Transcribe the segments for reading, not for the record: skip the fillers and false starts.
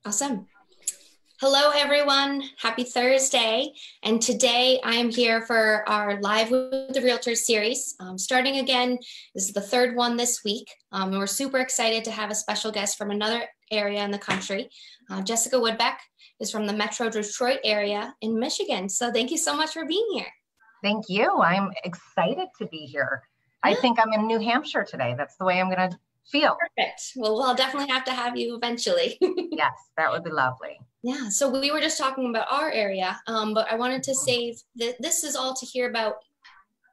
Awesome. Hello, everyone. Happy Thursday. And today I am here for our Live with the Realtors series. Starting again, this is the third one this week. And we're super excited to have a special guest from another area in the country. Jessica Woodbeck is from the Metro Detroit area in Michigan. So thank you so much for being here. Thank you. I'm excited to be here. Yeah. I think I'm in New Hampshire today. That's the way I'm going to feel. Perfect. Well, we'll definitely have to have you eventually. Yes, that would be lovely. Yeah, so we were just talking about our area, but I wanted to save this is all to hear about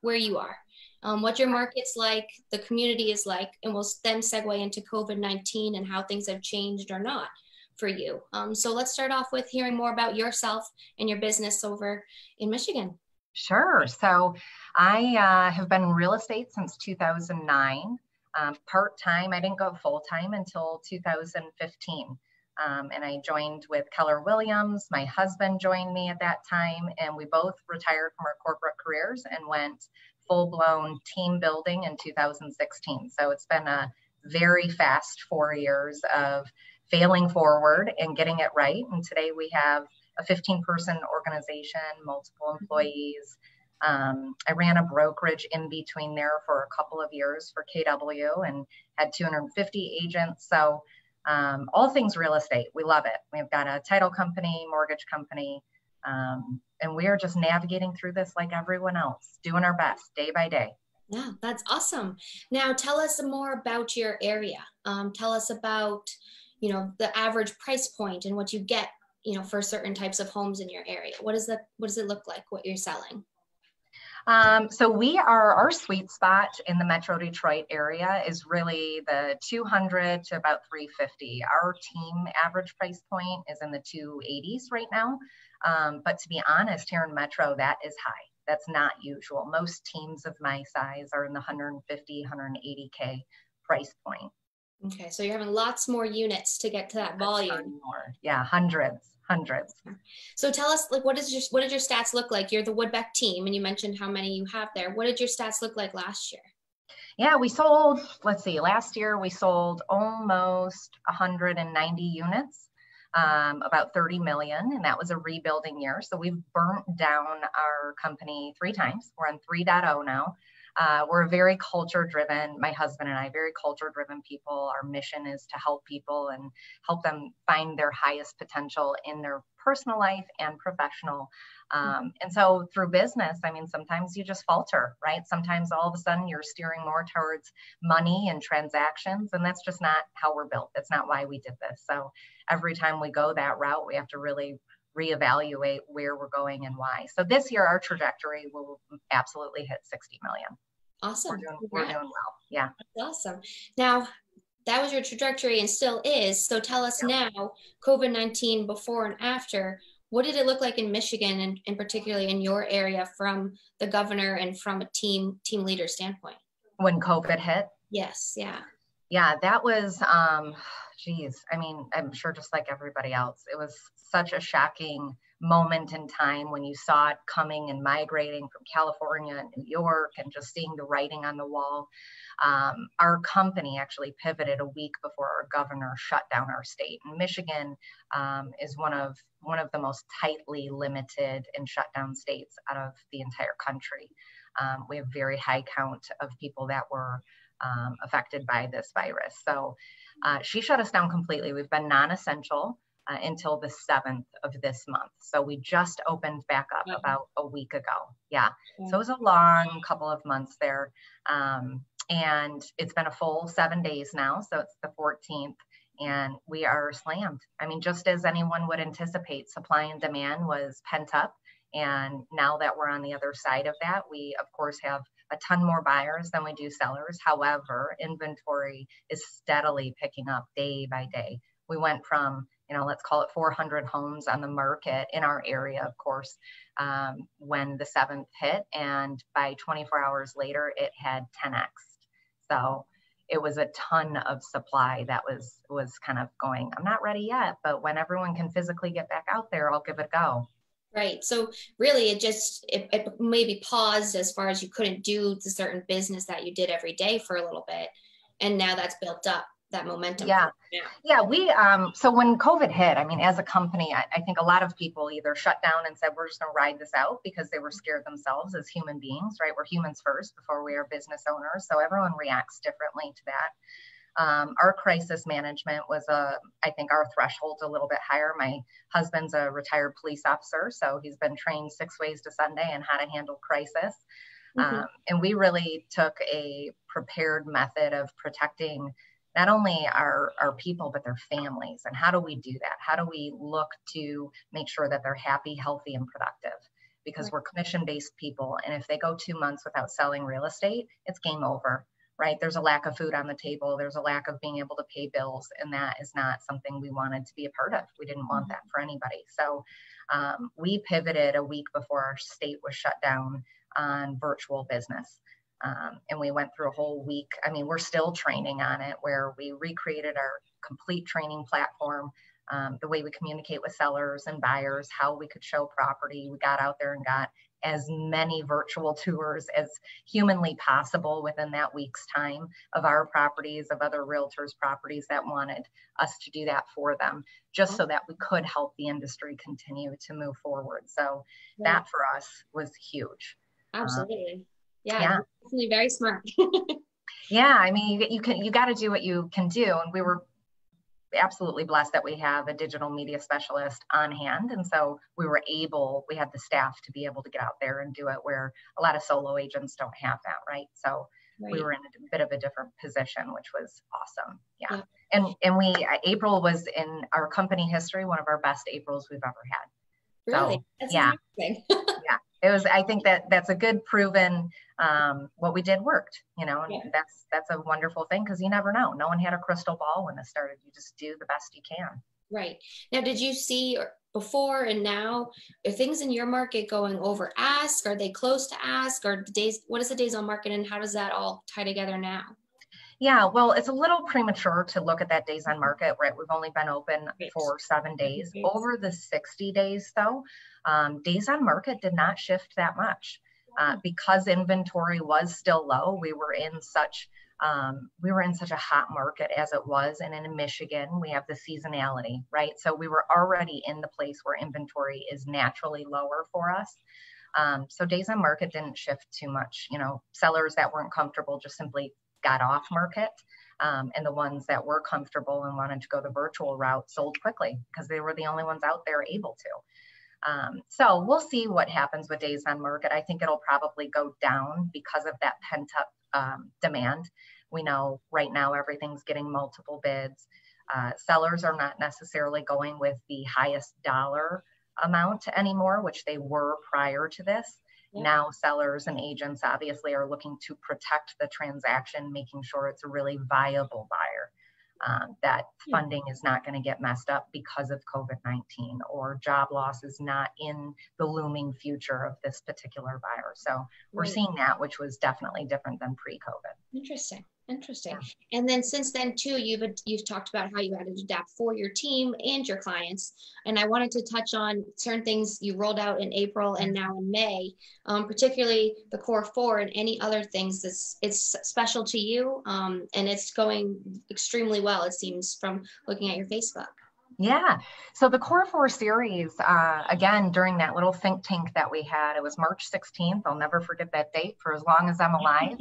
where you are, what your market's like, the community is like, and we'll then segue into COVID-19 and how things have changed or not for you. So let's start off with hearing more about yourself and your business over in Michigan. Sure. So I have been in real estate since 2009. Part-time. I didn't go full-time until 2015. And I joined with Keller Williams. My husband joined me at that time, and we both retired from our corporate careers and went full-blown team building in 2016. So it's been a very fast 4 years of failing forward and getting it right. And today we have a 15-person organization, multiple employees. I ran a brokerage in between there for a couple of years for KW and had 250 agents. So all things real estate, we love it. We've got a title company, mortgage company, and we are just navigating through this like everyone else, doing our best day by day. Yeah, that's awesome. Now tell us more about your area. Tell us about, the average price point and what you get, for certain types of homes in your area. What does it look like, what you're selling? So our sweet spot in the Metro Detroit area is really the 200 to about 350. Our team average price point is in the 280s right now. But to be honest, here in Metro, that is high. That's not usual. Most teams of my size are in the 150, 180K price point. Okay, so you're having lots more units to get to that volume. More. Yeah, hundreds. So tell us, what did your stats look like? You're the Woodbeck team, and you mentioned how many you have there. What did your stats look like last year? Yeah, we sold, last year we sold almost 190 units, about 30 million, and that was a rebuilding year. So we've burnt down our company 3 times. We're on 3.0 now. We're very culture-driven, my husband and I, very culture-driven people. Our mission is to help people and help them find their highest potential in their personal life and professional. And so through business, sometimes you just falter, right? Sometimes all of a sudden you're steering more towards money and transactions, and that's just not how we're built. That's not why we did this. So every time we go that route, we have to really reevaluate where we're going and why. So this year, our trajectory will absolutely hit 60 million. Awesome. We're doing well. Yeah. That's awesome. Now, that was your trajectory and still is. So tell us now, COVID-19 before and after, what did it look like in Michigan and particularly in your area from the governor and from a team leader standpoint? When COVID hit? Yes. Yeah. Yeah, that was, I'm sure just like everybody else, it was such a shocking moment in time when you saw it coming and migrating from California and New York and just seeing the writing on the wall. Our company actually pivoted a week before our governor shut down our state. And Michigan is one of the most tightly limited and shut down states out of the entire country. We have very high count of people that were affected by this virus. So she shut us down completely. We've been non-essential until the 7th of this month. So we just opened back up about a week ago. Yeah. So it was a long couple of months there. And it's been a full 7 days now. So it's the 14th and we are slammed. Just as anyone would anticipate, supply and demand was pent up. And now that we're on the other side of that, we of course have a ton more buyers than we do sellers. However, inventory is steadily picking up day by day. We went from, let's call it 400 homes on the market in our area, of course, when the 7th hit. And by 24 hours later, it had 10x. So it was a ton of supply that was kind of going, I'm not ready yet, but when everyone can physically get back out there, I'll give it a go. Right. So really it maybe paused as far as you couldn't do the certain business that you did every day for a little bit. And now that's built up that momentum. Yeah. We, so when COVID hit, I mean, as a company, I think a lot of people either shut down and said, we're just going to ride this out because they were scared themselves as human beings, right? We're humans first before we are business owners. So everyone reacts differently to that. Our crisis management was I think our threshold's a little bit higher. My husband's a retired police officer, so he's been trained 6 ways to Sunday on how to handle crisis. And we really took a prepared method of protecting not only our people, but their families. And how do we do that? How do we look to make sure that they're happy, healthy, and productive? Because we're commission-based people. And if they go 2 months without selling real estate, it's game over, right? There's a lack of food on the table. There's a lack of being able to pay bills. And that is not something we wanted to be a part of. We didn't want that for anybody. So we pivoted a week before our state was shut down on virtual business. And we went through a whole week. I mean, we're still training on it, where we recreated our complete training platform, the way we communicate with sellers and buyers, how we could show property. We got out there and got as many virtual tours as humanly possible within that week's time of our properties, of other realtors' properties that wanted us to do that for them, just so that we could help the industry continue to move forward. So that for us was huge. Absolutely. Yeah. Definitely very smart. Yeah. I mean, you got to do what you can do. And we were absolutely blessed that we have a digital media specialist on hand. And so we had the staff to be able to get out there and do it, where a lot of solo agents don't have that. Right. So we were in a bit of a different position, which was awesome. Yeah. And April was in our company history, one of our best Aprils we've ever had. Really? So, amazing. Yeah. It was, I think that's a good proven, what we did worked, and that's a wonderful thing, because you never know. No one had a crystal ball when this started. You just do the best you can. Right. Now, did you see before and now, are things in your market going over ask? Are they close to ask? Or what is the days on market, and how does that all tie together now? Yeah, well, it's a little premature to look at that days on market, right? We've only been open for 7 days. Over the 60 days, though, days on market did not shift that much. Because inventory was still low. We were in such a hot market as it was. And in Michigan, we have the seasonality, right? So we were already in the place where inventory is naturally lower for us. So days on market didn't shift too much. Sellers that weren't comfortable just simply got off market. And the ones that were comfortable and wanted to go the virtual route sold quickly, because they were the only ones out there able to. So we'll see what happens with days on market. I think it'll probably go down because of that pent up demand. We know right now everything's getting multiple bids. Sellers are not necessarily going with the highest dollar amount anymore, which they were prior to this. Now sellers and agents obviously are looking to protect the transaction, making sure it's a really viable buyer. That funding is not going to get messed up because of COVID-19, or job loss is not in the looming future of this particular buyer. So we're seeing that, which was definitely different than pre-COVID. Interesting. Yeah. And then since then too, you've talked about how you had to adapt for your team and your clients. And I wanted to touch on certain things you rolled out in April and now in May, particularly the Core 4 and any other things it's special to you. And it's going extremely well, it seems, from looking at your Facebook. Yeah. So the Core 4 series, again, during that little think tank that we had, it was March 16th. I'll never forget that date for as long as I'm alive.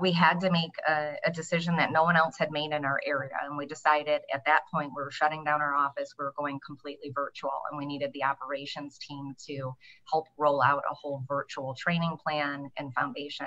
We had to make a decision that no one else had made in our area. And we decided at that point, we were shutting down our office. We were going completely virtual, and we needed the operations team to help roll out a whole virtual training plan and foundation.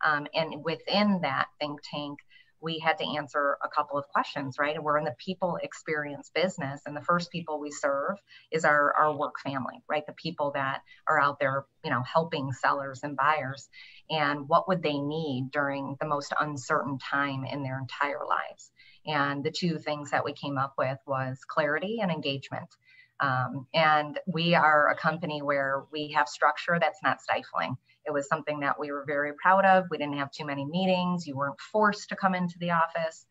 And within that think tank, we had to answer a couple of questions, right? And we're in the people experience business. And the first people we serve is our work family, right? The people that are out there, helping sellers and buyers. And what would they need during the most uncertain time in their entire lives? And the two things that we came up with was clarity and engagement. And we are a company where we have structure that's not stifling. It was something that we were very proud of. We didn't have too many meetings. You weren't forced to come into the office,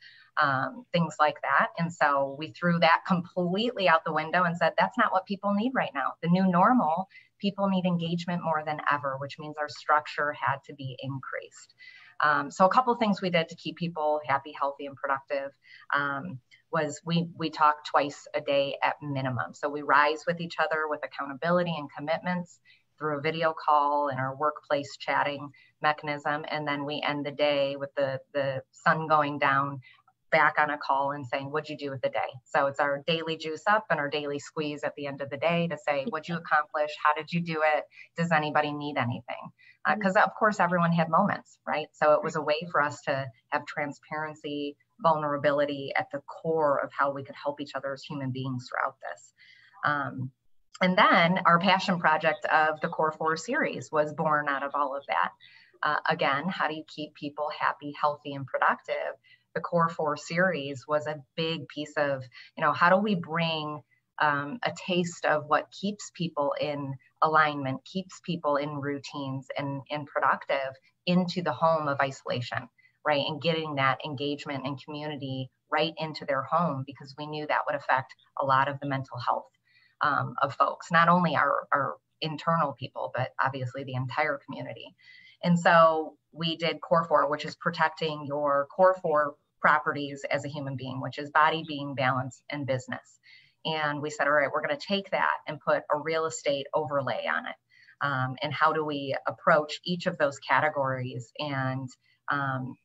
things like that. And so we threw that completely out the window and said, that's not what people need right now. The new normal, people need engagement more than ever, which means our structure had to be increased. So a couple of things we did to keep people happy, healthy, and productive was we talk twice a day at minimum. So we rise with each other with accountability and commitments through a video call and our workplace chatting mechanism. And then we end the day with the sun going down, back on a call and saying, what'd you do with the day? So it's our daily juice up and our daily squeeze at the end of the day to say, what'd you accomplish? How did you do it? Does anybody need anything? Because of course, everyone had moments, right? So it was a way for us to have transparency, vulnerability at the core of how we could help each other as human beings throughout this. And then our passion project of the Core 4 series was born out of all of that. Again, how do you keep people happy, healthy, and productive? The Core 4 series was a big piece of, how do we bring a taste of what keeps people in alignment, keeps people in routines and productive into the home of isolation, right? And getting that engagement and community right into their home, because we knew that would affect a lot of the mental health of folks, not only our internal people, but obviously the entire community. And so we did Core 4, which is protecting your Core 4 properties as a human being, which is body, being, balance, and business. And we said, all right, we're going to take that and put a real estate overlay on it. And how do we approach each of those categories and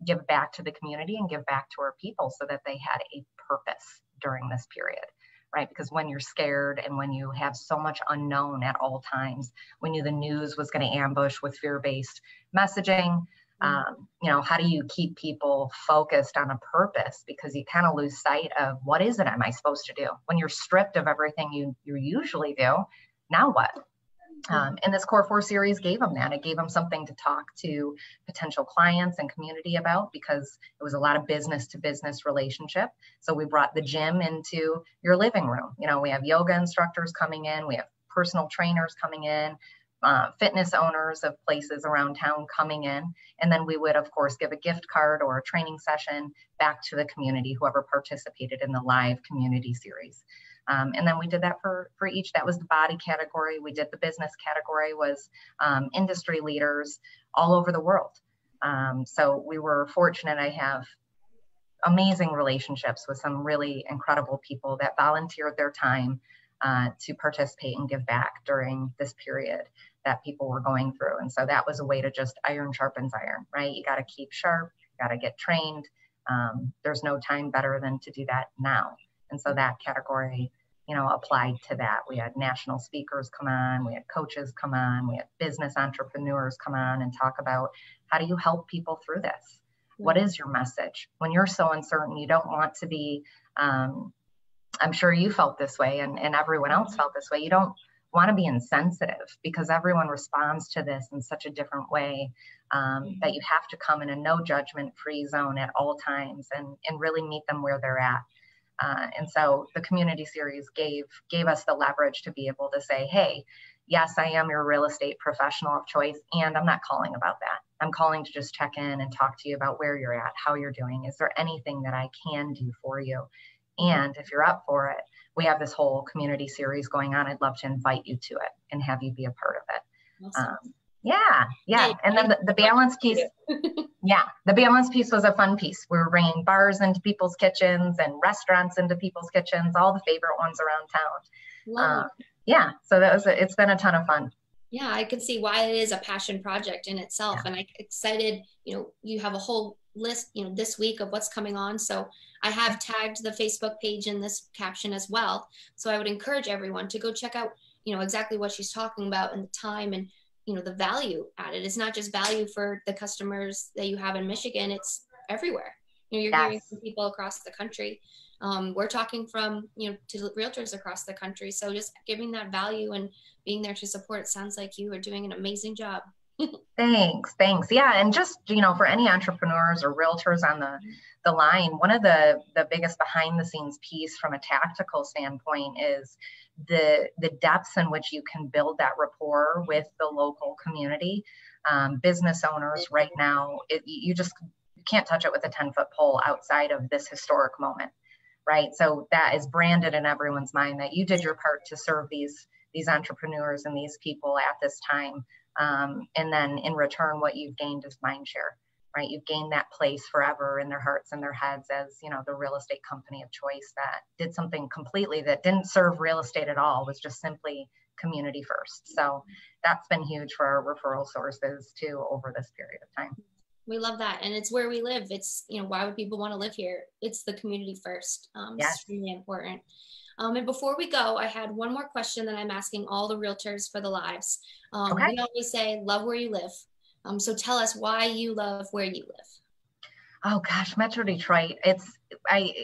give back to the community and give back to our people so that they had a purpose during this period, right? Because when you're scared and when you have so much unknown at all times, we knew the news was going to ambush with fear-based messaging. How do you keep people focused on a purpose? Because you kind of lose sight of what is it am I supposed to do when you're stripped of everything you usually do. Now what? And this Core 4 series gave them that. It gave them something to talk to potential clients and community about, because it was a lot of business to business relationship. So we brought the gym into your living room. We have yoga instructors coming in. We have personal trainers coming in. Fitness owners of places around town coming in. And then we would, of course, give a gift card or a training session back to the community, whoever participated in the live community series. And then we did that for each. That was the body category. We did the business category, was industry leaders all over the world. So we were fortunate. I have amazing relationships with some really incredible people that volunteered their time to participate and give back during this period that people were going through. And so that was a way to just iron sharpens iron, right? You got to keep sharp, you got to get trained. There's no time better than to do that now. And so that category, applied to that. We had national speakers come on, we had coaches come on, we had business entrepreneurs come on and talk about how do you help people through this? What is your message? When you're so uncertain, you don't want to be, I'm sure you felt this way and everyone else felt this way. You don't want to be insensitive, because everyone responds to this in such a different way that you have to come in a no judgment free zone at all times and really meet them where they're at. And so the community series gave us the leverage to be able to say, hey, yes, I am your real estate professional of choice, and I'm not calling about that. I'm calling to just check in and talk to you about where you're at, how you're doing. Is there anything that I can do for you? And if you're up for it, we have this whole community series going on. I'd love to invite you to it and have you be a part of it. Awesome. Yeah. And then the balance piece, the balance piece was a fun piece. We were bringing bars into people's kitchens and restaurants into people's kitchens, all the favorite ones around town. So it's been a ton of fun. Yeah, I can see why it is a passion project in itself. And I'm excited, you have a whole list, this week of what's coming on. So I have tagged the Facebook page in this caption as well. So I would encourage everyone to go check out, exactly what she's talking about and the time and, the value added. It's not just value for the customers that you have in Michigan, it's everywhere. You're hearing from people across the country. We're talking from, to realtors across the country. So just giving that value and being there to support, it sounds like you are doing an amazing job. Thanks. Yeah. And just, for any entrepreneurs or realtors on the line, one of the biggest behind the scenes piece from a tactical standpoint is the depths in which you can build that rapport with the local community. Business owners right now, you can't touch it with a 10-foot pole outside of this historic moment, right? So that is branded in everyone's mind that you did your part to serve these entrepreneurs and these people at this time. And then in return, what you've gained is mind share. right? You've gained that place forever in their hearts and their heads as, you know, the real estate company of choice that did something completely that didn't serve real estate at all, was just simply community first. So that's been huge for our referral sources too over this period of time. We love that. And it's where we live. It's, you know, why would people want to live here? It's the community first. Yes. It's really important. And before we go, I had one more question that I'm asking all the realtors for the lives. Okay. We always say, love where you live. So tell us why you love where you live. Oh gosh, Metro Detroit.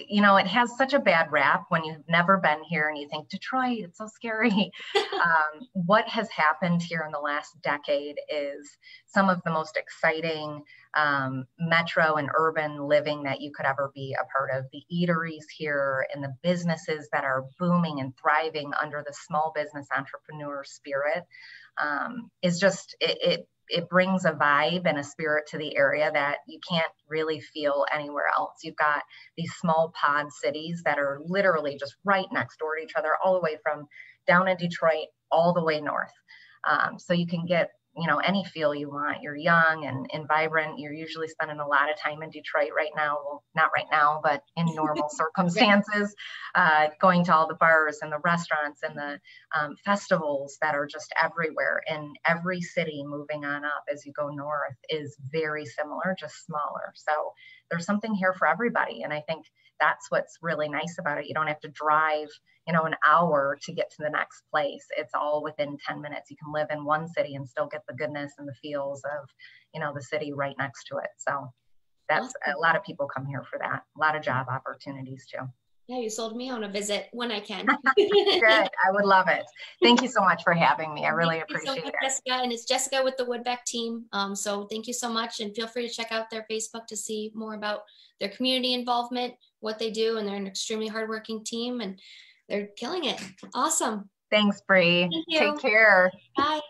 You know, it has such a bad rap when you've never been here and you think Detroit, it's so scary. What has happened here in the last decade is some of the most exciting metro and urban living that you could ever be a part of. The eateries here and the businesses that are booming and thriving under the small business entrepreneur spirit is just, it brings a vibe and a spirit to the area that you can't really feel anywhere else. You've got these small pod cities that are literally just right next door to each other, all the way from down in Detroit, all the way north. So you can get, you know, any feel you want. You're young and vibrant. You're usually spending a lot of time in Detroit right now. Well, not right now, but in normal circumstances, going to all the bars and the restaurants and the festivals that are just everywhere. And every city moving on up as you go north is very similar, just smaller. So there's something here for everybody. And I think that's what's really nice about it. You don't have to drive, you know, an hour to get to the next place. It's all within 10 minutes. You can live in one city and still get the goodness and the feels of, you know, the city right next to it. So that's awesome. A lot of people come here for that. A lot of job opportunities too. Yeah, you sold me on a visit when I can. Good. I would love it. Thank you so much for having me. I really appreciate it. Jessica, and it's Jessica with the Woodbeck team. So thank you so much, and feel free to check out their Facebook to see more about their community involvement, what they do, and they're an extremely hardworking team, and they're killing it. Awesome. Thanks, Bree. Thank you. Take care. Bye.